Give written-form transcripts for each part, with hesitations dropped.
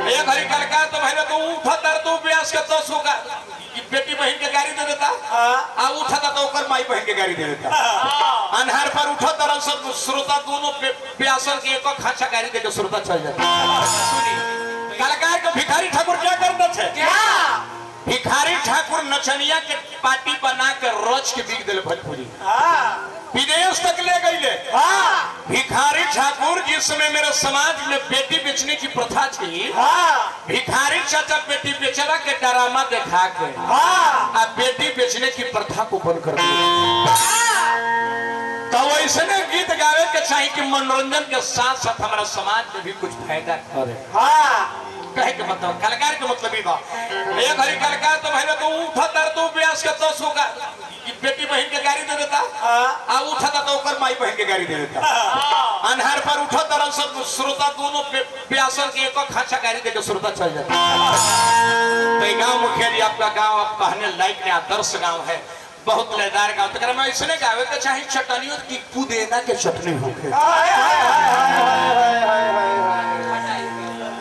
एक घड़ी कलकार तो भैया तो उठा तर तो ब्यास के 10 होगा बेटी बहन के गाड़ी दे देता आ उठा था तो ओकर माई बहन के गाड़ी दे देता अनहार पर उठा तरह सब श्रोता दोनों ब्यासन के एक खाचा गाड़ी दे के श्रोता चल जाता। कलाकार को भिखारी ठाकुर क्या करते थे? क्या भिखारी ठाकुर नचनिया के पार्टी बना के रोज के बिक दिले भोजपुरी विदेश तक ले गए। भिखारी ठाकुर जिस समय मेरे समाज में बेटी बेचने की प्रथा थी, भिखारी चाचा बेटी बेचना के ड्रामा दिखा के अब बेटी बेचने की प्रथा को बंद कर दिया। तो वैसे गीत गावे के चाहिए कि मनोरंजन के साथ साथ हमारा समाज में भी कुछ फायदा करे। कहे के मतलब कलाकार के मतलब ही बात एक घड़ी कलाकार तो भैया तो उठा तर तो ब्यास के 10 होगा बेटी बहन के गाड़ी दे देता आ उठा था तो ओकर माई बहन के गाड़ी दे देता अनहार पर उठा तरह सब श्रोता दोनों ब्यासन के एक खाचा गाड़ी दे के श्रोता चल जाता। तो गाँव मुखिया जी आपका गाँव आप कहने लायक ने आदर्श गाँव है, बहुत लयदार गाँव। तो मैं इसने गावे तो चाहे चटनियों की पुदीना के चटनी होके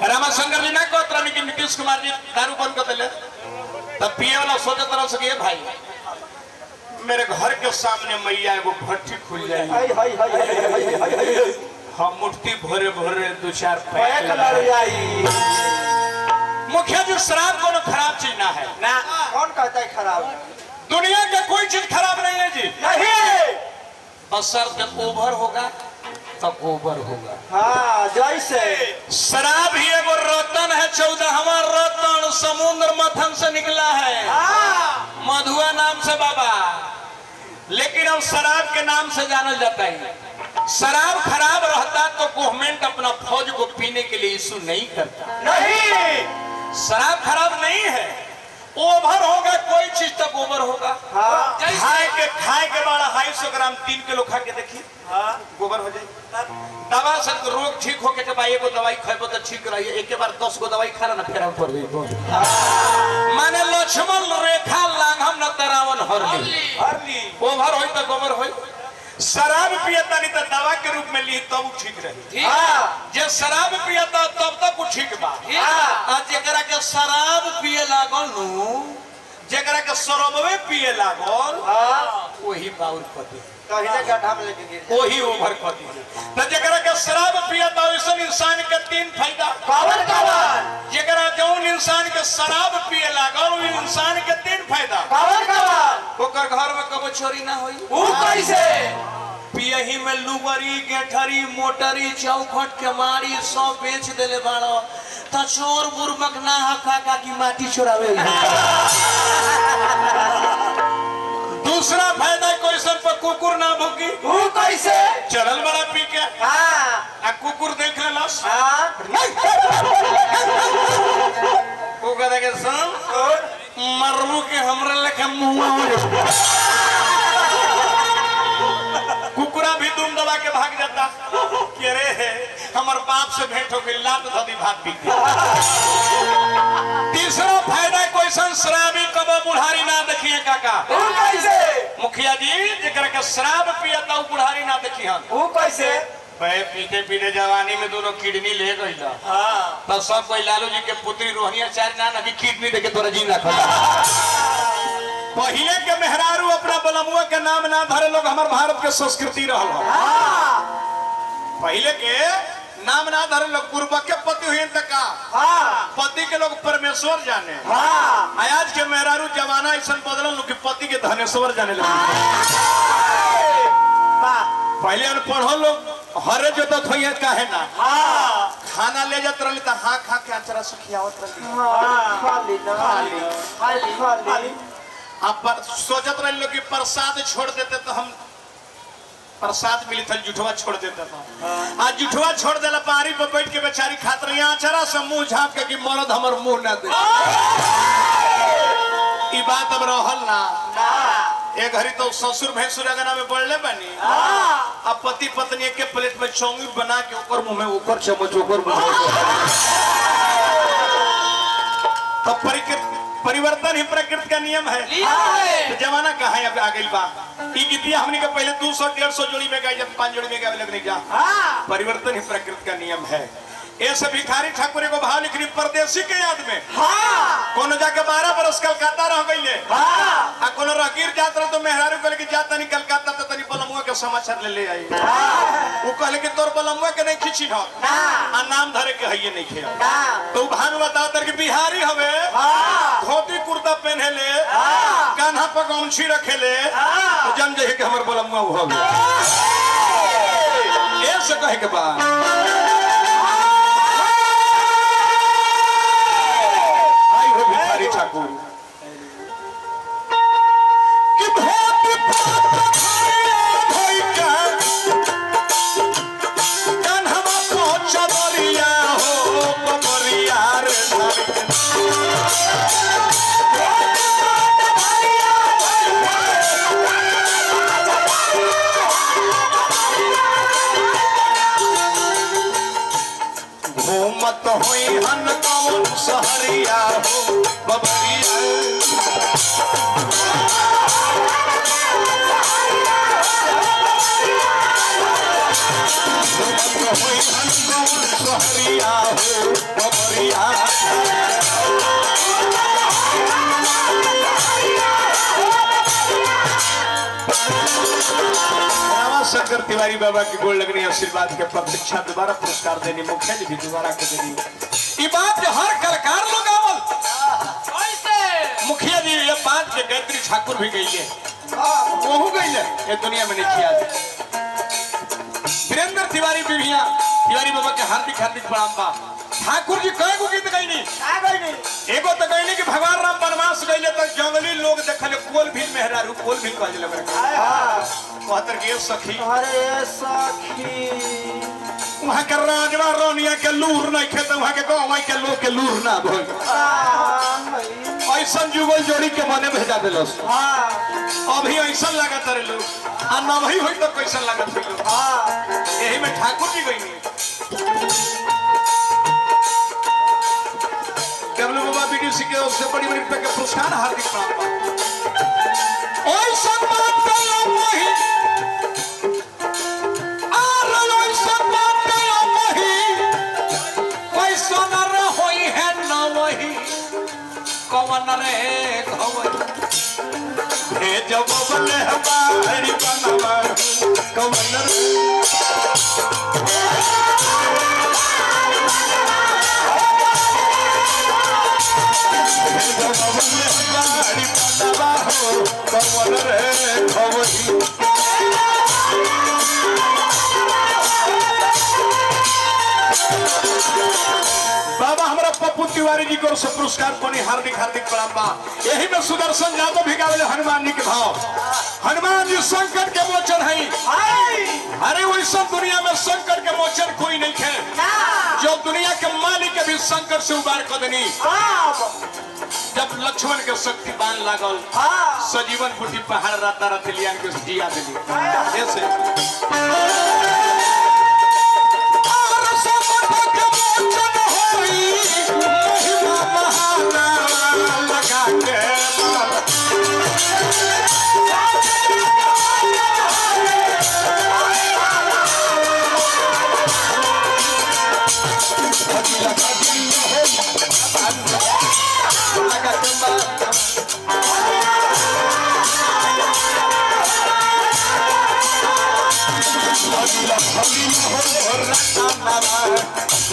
रामाशंकर जी ना कहते कि नीतीश कुमार जी दारू बंद कर दिले तब पिए वाला सोचे तरह से भाई मेरे घर के सामने मैया एगो भट्टी खुल जाए हम मुट्ठी भरे भरे 2-4 पैक मुखिया जी शराब कोनो खराब चीज ना है ना। कौन कहता है खराब? दुनिया का कोई चीज खराब नहीं है जी, नहीं बशर्ते ओवर होगा तब ओवर होगा। हाँ जैसे शराब ही एगो रतन है, 14वां रतन समुद्र मथन से निकला है मधुआ नाम से बाबा, लेकिन अब शराब के नाम से जाना जाता है। शराब खराब रहता तो गवर्नमेंट अपना फौज को पीने के लिए इशू नहीं करता। नहीं शराब खराब नहीं है, ओवर होगा कोई चीज तक ओवर होगा। खाए के बड़ा 250 ग्राम 3 किलो खा के देखिए गोबर हो जाए। दवा से रोग ठीक होके के बाद एगो दवाई खाएबो तो ठीक रही, एक बार 10 गो दवाई खा ना फिर हम पर माने लक्ष्मण रेखा लांघम न तरावन हरली ओवर होई तो गोबर होई। शराब पियता नहीं तो दवा के रूप में ली तब ठीक रही। जे शराब पियता तब तक ठीक बा। आज जेकरा के शराब पिए लागल नु जेकरा के शराबवे पिए लागल वही बाउर पति कहीं गड्ढा में लेके गिर वही ओवर पति। तो जेकरा के शराब पियता वैसे इंसान के 3 फायदा पावर पावर जेकरा जौन इंसान के शराब पिए लागल वो इंसान के 3 फायदा पावर पावर ओकर घर में कबो चोरी ना होई। वो कैसे? पियही में लुगरी गेठरी मोटरी चौखट के मारी सब बेच देले बाड़ो तो चोर बुरबक ना हका की माटी चोरावे। दूसरा फायदा क्वेश्चन पर कुकुर ना भूकी। वो कैसे? चलल बड़ा पी के आ कुकुर देख लेलस वो कहता के सुन मरलू के हमरा लेके मुंह कुकुरा भी दुम दबा के भाग जाता कि अरे हमार बाप से भेंट हो गई लात धदी भाग पी। तीसरा फायदा क्वेश्चन शराबी कबो बुढ़ारी ना देखिए काका। वो कैसे? मुखिया जी जेकरा के शराब पियता उ बुढ़ारी ना देखिए। वो कैसे? भाई पीते पीते जवानी में दोनों किडनी ले गई तो सब कोई लालू जी के पुत्री रोहनिया चार ना अभी किडनी देके तोरा जी ना खा। पहले के मेहरारू अपना बलमुआ के नाम ना धरे लोग हमारे भारत के संस्कृति रहल। पहले के नाम ना धरे लोग पूर्वक के पति हुए तक पति के लोग परमेश्वर जाने। आज के मेहरारू जमाना ऐसा बदल लोग पति के धनेश्वर जाने लगे। पहले अनपढ़ लोग हरे जो तो थोड़ी काहे ना खाना ले जाते रही तो हाँ खा के अचरा सुखियावत रही। आप सोचत रहे लोग कि प्रसाद छोड़ देते तो हम प्रसाद मिली था जुठवा छोड़ देता था। आज जुठवा छोड़ देला पारी पर बैठ के बेचारी खात रही अचरा से मुंह झाँप के कि मरद हमर मुंह ना दे। ई बात अब रहल ना एक घड़ी तो ससुर भैंसुर अगना में बढ़ले बनी अब पति पत्नी के प्लेट में चौंगी बना के ऊपर मुंह में ऊपर चम्मच ऊपर तब परिवर्तन ही प्रकृति का नियम है। तो जमाना कहाँ है अब आ गई बा गीतिया हमने का पहले 200-150 जोड़ी में गाई जब 5 जोड़ी में गावे लगने जा। परिवर्तन ही प्रकृति का नियम है। ऐसे भिखारी ठाकुर एगो भाव लिखनी परदेसी के याद में। हाँ कोनो जाके 12 बरस कलकत्ता रह गईले। हाँ आ कोनो रकीर जात रह तो मेहरारू कहले कि जाता नहीं कलकत्ता तो तनी बलमुआ के समाचार ले आई। वो कहले कि तोर बलमुआ के नहीं खिची ढो आ नाम धरे के हइये नहीं खे। तो भानु बताओ तर कि बिहारी हवे, धोती कुर्ता पहनेले, कान्हा पर गमछी रखेले, तो जन जे के हमर बलमुआ हो गए। ऐसे कहे के बाद ठाकुर कि भोट भोई का कान्हा को चबरिया हो बबरिया रे घूमत होई हन कौन सहरिया हो बबरिया होई हन कौन सहरिया हो बबरिया शंकर तिवारी बाबा की गोड़ लगनी आशीर्वाद के प्रतीक्षा दोबारा पुरस्कार देनी मुखिया जी भी दोबारा के देनी। ये बात जो हर कलाकार लोग आवल मुखिया जी ये बात के गायत्री ठाकुर भी गई है वो गई है ये दुनिया में नहीं किया। वीरेंद्र तिवारी भी तिवारी बाबा के हार्दिक हार्दिक प्रणाम बा। ठाकुर जी कई गो गीत गईनी एगो तो गईनी कि भगवान राम वनवास गईले तक जंगली लोग देखले कोल भी मेहरारू कोल भी कहले लगे कहतर के सखी अरे सखी वहां के राजवा रानिया के लूर नहीं खेत वहां के गांव के लोग के लूर ना भइल ऐसा जुगल जोड़ी के मने भेजा देलस। अभी ऐसा लागत रे लोग आ ना वही होई तो कैसा लागत रे लोग। यही में ठाकुर जी गईनी डब्ल्यू बाबा बीडीसी के ओर से बड़ी बड़ी रुपए के पुरस्कार हार्दिक प्रणाम। ओए सम्मान दया मोहि आर ओए सम्मान दया मोहि कोई सोनर होई है न वही कवन रे खवई हे जब बले हमारी बनवा कवन रे बाबा हमारा पप्पू तिवारी जी को पुरस्कार पानी हार्दिक हार्दिक प्रणाम बा। यही में सुदर्शन यादव भी गावे हनुमान जी के भाव। हनुमान जी संकट के मोचन है। अरे वैसा दुनिया में संकट के मोचन कोई नहीं है जो दुनिया के मालिक के भी संकट से उबार कर देनी। जब लक्ष्मण के शक्ति बाण लागल सजीवन कुटी पहाड़ राता रात लियान के जिया देली ऐसे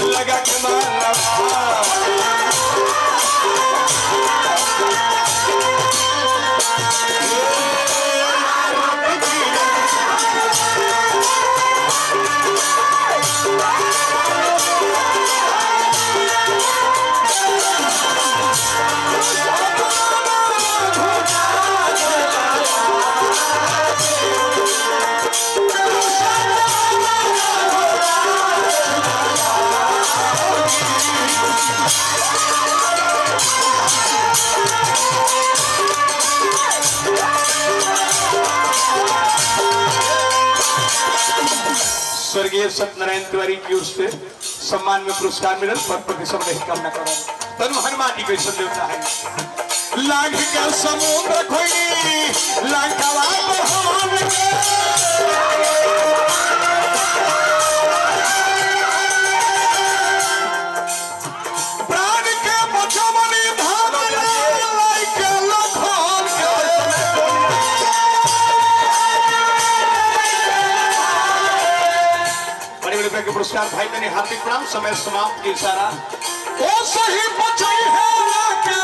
लगा के स्वर्गीय सत्यनारायण तिवारी की ओर से सम्मान में पुरस्कार मिलल पर प्रतिशत नहीं कामना करो तनु हनुमान जी के संदेवता है। लाख का समुद्र खोई लाखवा बहान के रुपए के पुरस्कार भाई तने हार्दिक प्रणाम। समय समाप्त के इशारा ओ सही बचाई है के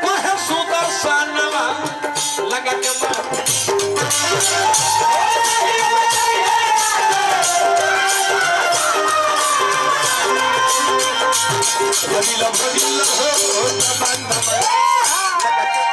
कहे सुदर्शनवा लगा के Love, love, love, love, love, love, love, love, love,